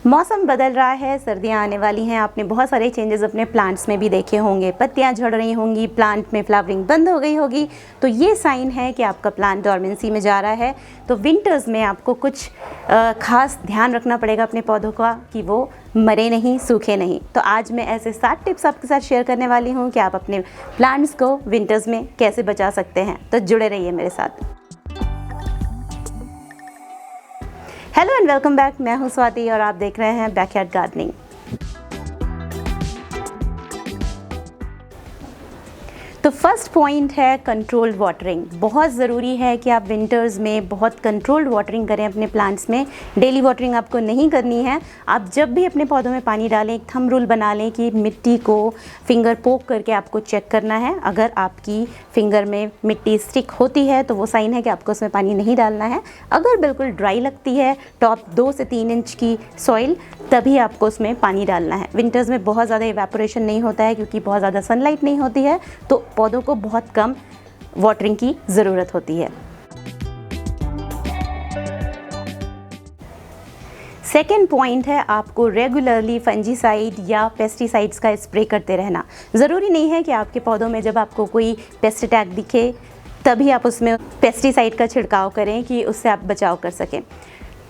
मौसम बदल रहा है, सर्दियां आने वाली हैं। आपने बहुत सारे चेंजेस अपने प्लांट्स में भी देखे होंगे, पत्तियां झड़ रही होंगी, प्लांट में फ्लावरिंग बंद हो गई होगी, तो ये साइन है कि आपका प्लांट डॉर्मेंसी में जा रहा है। तो विंटर्स में आपको कुछ खास ध्यान रखना पड़ेगा अपने पौधों का कि वो मरे नहीं, सूखे नहीं। तो आज मैं ऐसे 7 टिप्स आपके साथ शेयर करने वाली हूँ कि आप अपने प्लांट्स को विंटर्स में कैसे बचा सकते हैं। तो जुड़े रहिए मेरे साथ। Hello and welcome back. मैं हूं स्वाति और आप देख रहे हैं बैकयार्ड गार्डनिंग। तो फर्स्ट पॉइंट है कंट्रोल्ड वाटरिंग। बहुत ज़रूरी है कि आप विंटर्स में बहुत कंट्रोल्ड वाटरिंग करें अपने प्लांट्स में। डेली वाटरिंग आपको नहीं करनी है। आप जब भी अपने पौधों में पानी डालें, एक थंब रूल बना लें कि मिट्टी को फिंगर पोक करके आपको चेक करना है। अगर आपकी फिंगर में मिट्टी स्टिक होती है तो वो साइन है कि आपको उसमें पानी नहीं डालना है। अगर बिल्कुल ड्राई लगती है, टॉप 2 से 3 इंच की सॉइल, तभी आपको उसमें पानी डालना है। विंटर्स में बहुत ज़्यादा इवेपोरेशन नहीं होता है क्योंकि बहुत ज़्यादा सनलाइट नहीं होती है, तो पौधों को बहुत कम वाटरिंग की ज़रूरत होती है। सेकेंड पॉइंट है आपको रेगुलरली फंजीसाइड या पेस्टिसाइड्स का स्प्रे करते रहना। ज़रूरी नहीं है कि आपके पौधों में जब आपको कोई पेस्ट अटैक दिखे तभी आप उसमें पेस्टिसाइड का छिड़काव करें कि उससे आप बचाव कर सकें।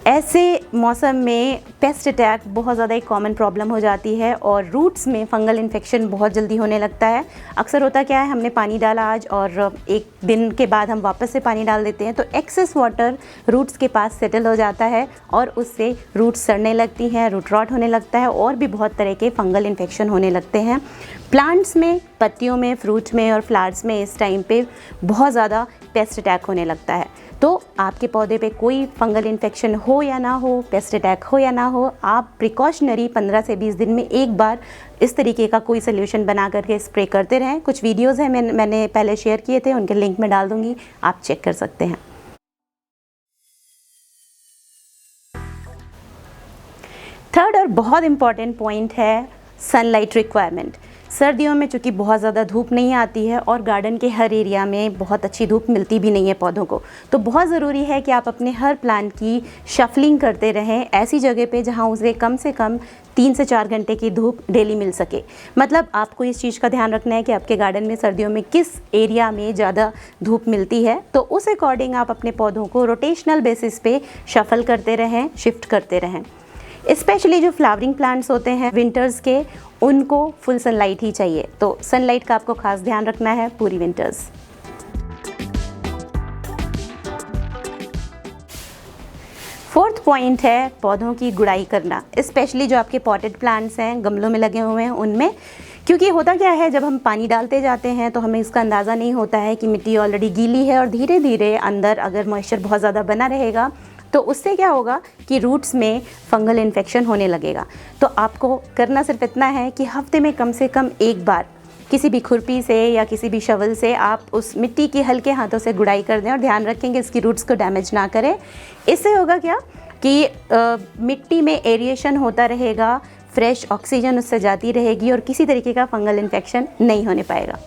ऐसे मौसम में पेस्ट अटैक बहुत ज़्यादा एक कॉमन प्रॉब्लम हो जाती है और रूट्स में फंगल इन्फेक्शन बहुत जल्दी होने लगता है। अक्सर होता क्या है, हमने पानी डाला आज और एक दिन के बाद हम वापस से पानी डाल देते हैं, तो एक्सेस वाटर रूट्स के पास सेटल हो जाता है और उससे रूट्स सड़ने लगती हैं, रूट रॉट होने लगता है और भी बहुत तरह के फंगल इन्फेक्शन होने लगते हैं। प्लांट्स में, पत्तियों में, फ्रूट में और फ्लावर्स में इस टाइम पे बहुत ज़्यादा पेस्ट अटैक होने लगता है। तो आपके पौधे पे कोई फंगल इन्फेक्शन हो या ना हो, पेस्ट अटैक हो या ना हो, आप प्रिकॉशनरी 15 से 20 दिन में एक बार इस तरीके का कोई सोल्यूशन बना करके स्प्रे करते रहें। कुछ वीडियोस हैं मैंने पहले शेयर किए थे, उनके लिंक में डाल दूंगी, आप चेक कर सकते हैं। थर्ड और बहुत इंपॉर्टेंट पॉइंट है सनलाइट रिक्वायरमेंट। सर्दियों में चूँकि बहुत ज़्यादा धूप नहीं आती है और गार्डन के हर एरिया में बहुत अच्छी धूप मिलती भी नहीं है पौधों को, तो बहुत ज़रूरी है कि आप अपने हर प्लांट की शफलिंग करते रहें ऐसी जगह पे जहाँ उसे कम से कम 3 से 4 घंटे की धूप डेली मिल सके। मतलब आपको इस चीज़ का ध्यान रखना है कि आपके गार्डन में सर्दियों में किस एरिया में ज़्यादा धूप मिलती है, तो उस अकॉर्डिंग आप अपने पौधों को रोटेशनल बेसिस पे शफल करते रहें, शिफ्ट करते रहें। स्पेशली जो फ्लावरिंग प्लांट्स होते हैं विंटर्स के, उनको फुल सनलाइट ही चाहिए, तो सनलाइट का आपको खास ध्यान रखना है पूरी विंटर्स। फोर्थ पॉइंट है पौधों की गुड़ाई करना, स्पेशली जो आपके पॉटेड प्लांट्स हैं, गमलों में लगे हुए हैं उनमें। क्योंकि होता क्या है, जब हम पानी डालते जाते हैं तो हमें इसका अंदाज़ा नहीं होता है कि मिट्टी ऑलरेडी गीली है और धीरे धीरे अंदर अगर मॉइस्चर बहुत ज़्यादा बना रहेगा तो उससे क्या होगा कि रूट्स में फंगल इन्फेक्शन होने लगेगा। तो आपको करना सिर्फ इतना है कि हफ्ते में कम से कम एक बार किसी भी खुरपी से या किसी भी शवल से आप उस मिट्टी की हल्के हाथों से गुड़ाई कर दें और ध्यान रखें कि इसकी रूट्स को डैमेज ना करें। इससे होगा क्या कि मिट्टी में एरिएशन होता रहेगा, फ्रेश ऑक्सीजन उससे जाती रहेगी और किसी तरीके का फंगल इन्फेक्शन नहीं होने पाएगा।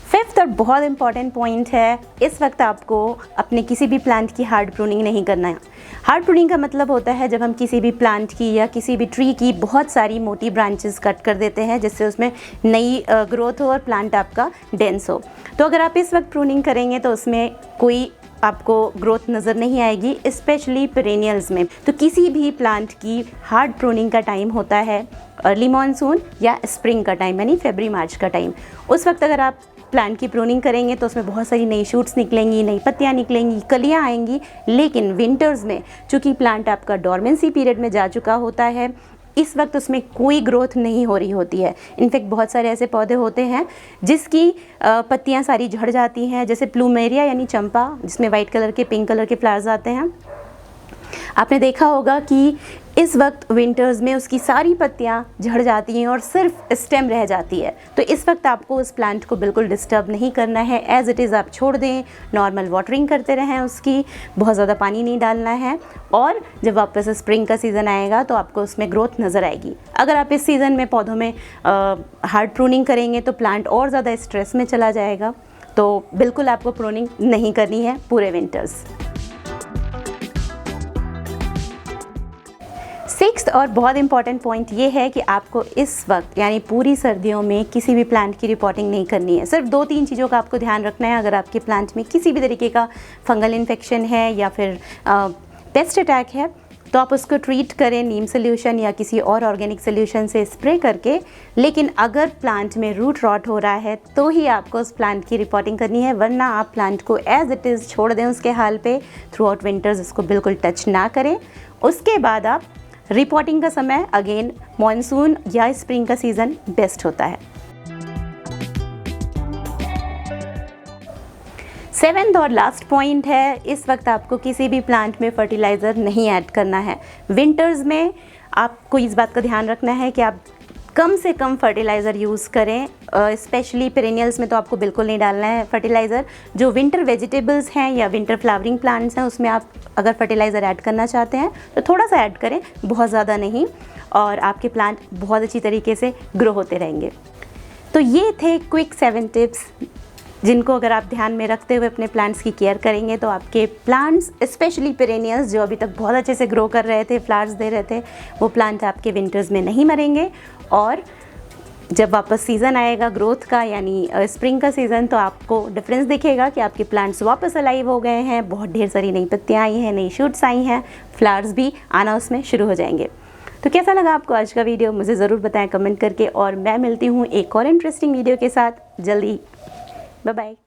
फिफ्थ और बहुत इंपॉर्टेंट पॉइंट है, इस वक्त आपको अपने किसी भी प्लांट की हार्ड प्रूनिंग नहीं करना है। हार्ड प्रूनिंग का मतलब होता है जब हम किसी भी प्लांट की या किसी भी ट्री की बहुत सारी मोटी ब्रांचेस कट कर देते हैं जिससे उसमें नई ग्रोथ हो और प्लांट आपका डेंस हो। तो अगर आप इस वक्त प्रूनिंग करेंगे तो उसमें कोई आपको ग्रोथ नज़र नहीं आएगी, स्पेशली पेरेनियल्स में। तो किसी भी प्लांट की हार्ड प्रूनिंग का टाइम होता है अर्ली मॉनसून या स्प्रिंग का टाइम, यानी फरवरी मार्च का टाइम। उस वक्त अगर आप प्लांट की प्रूनिंग करेंगे तो उसमें बहुत सारी नई शूट्स निकलेंगी, नई पत्तियां निकलेंगी, कलियां आएंगी। लेकिन विंटर्स में चूँकि प्लांट आपका डॉर्मेंसी पीरियड में जा चुका होता है, इस वक्त उसमें कोई ग्रोथ नहीं हो रही होती है। इनफैक्ट बहुत सारे ऐसे पौधे होते हैं जिसकी पत्तियां सारी झड़ जाती हैं, जैसे प्लूमेरिया यानी चंपा, जिसमें वाइट कलर के, पिंक कलर के फ्लावर्स आते हैं। आपने देखा होगा कि इस वक्त विंटर्स में उसकी सारी पत्तियां झड़ जाती हैं और सिर्फ स्टेम रह जाती है। तो इस वक्त आपको उस प्लांट को बिल्कुल डिस्टर्ब नहीं करना है, एज़ इट इज़ आप छोड़ दें, नॉर्मल वाटरिंग करते रहें उसकी, बहुत ज़्यादा पानी नहीं डालना है। और जब वापस स्प्रिंग का सीज़न आएगा तो आपको उसमें ग्रोथ नज़र आएगी। अगर आप इस सीज़न में पौधों में हार्ड प्रूनिंग करेंगे तो प्लांट और ज़्यादा स्ट्रेस में चला जाएगा। तो बिल्कुल आपको प्रूनिंग नहीं करनी है पूरे विंटर्स। सिक्स्थ और बहुत इंपॉर्टेंट पॉइंट ये है कि आपको इस वक्त यानी पूरी सर्दियों में किसी भी प्लांट की रिपोर्टिंग नहीं करनी है। सिर्फ 2-3 चीज़ों का आपको ध्यान रखना है। अगर आपके प्लांट में किसी भी तरीके का फंगल इन्फेक्शन है या फिर पेस्ट अटैक है तो आप उसको ट्रीट करें नीम सोल्यूशन या किसी और ऑर्गेनिक सोल्यूशन से स्प्रे करके। लेकिन अगर प्लांट में रूट रॉट हो रहा है तो ही आपको उस प्लांट की रिपोर्टिंग करनी है, वरना आप प्लांट को एज इट इज़ छोड़ दें उसके हाल पे। थ्रू आउट विंटर्स उसको बिल्कुल टच ना करें। उसके बाद आप रिपोर्टिंग का समय अगेन मॉनसून या स्प्रिंग का सीज़न बेस्ट होता है। 7th और लास्ट पॉइंट है, इस वक्त आपको किसी भी प्लांट में फर्टिलाइज़र नहीं ऐड करना है। विंटर्स में आपको इस बात का ध्यान रखना है कि आप कम से कम फर्टिलाइज़र यूज़ करें। स्पेशली पेरेनियल्स में तो आपको बिल्कुल नहीं डालना है फर्टिलाइज़र। जो विंटर वेजिटेबल्स हैं या विंटर फ्लावरिंग प्लांट्स हैं उसमें आप अगर फर्टिलाइज़र ऐड करना चाहते हैं तो थोड़ा सा ऐड करें, बहुत ज़्यादा नहीं, और आपके प्लांट बहुत अच्छी तरीके से ग्रो होते रहेंगे। तो ये थे क्विक 7 टिप्स जिनको अगर आप ध्यान में रखते हुए अपने प्लांट्स की केयर करेंगे तो आपके प्लांट्स स्पेशली पेरेनियल्स जो अभी तक बहुत अच्छे से ग्रो कर रहे थे, फ्लावर्स दे रहे थे, वो प्लांट आपके विंटर्स में नहीं मरेंगे। और जब वापस सीज़न आएगा ग्रोथ का यानी स्प्रिंग का सीज़न तो आपको डिफरेंस दिखेगा कि आपके प्लांट्स वापस अलाइव हो गए हैं, बहुत ढेर सारी नई पत्तियाँ आई हैं, नई शूट्स आई हैं, फ्लावर्स भी आना उसमें शुरू हो जाएंगे। तो कैसा लगा आपको आज का वीडियो मुझे ज़रूर बताएं कमेंट करके, और मैं मिलती हूँ एक और इंटरेस्टिंग वीडियो के साथ जल्दी। Bye bye.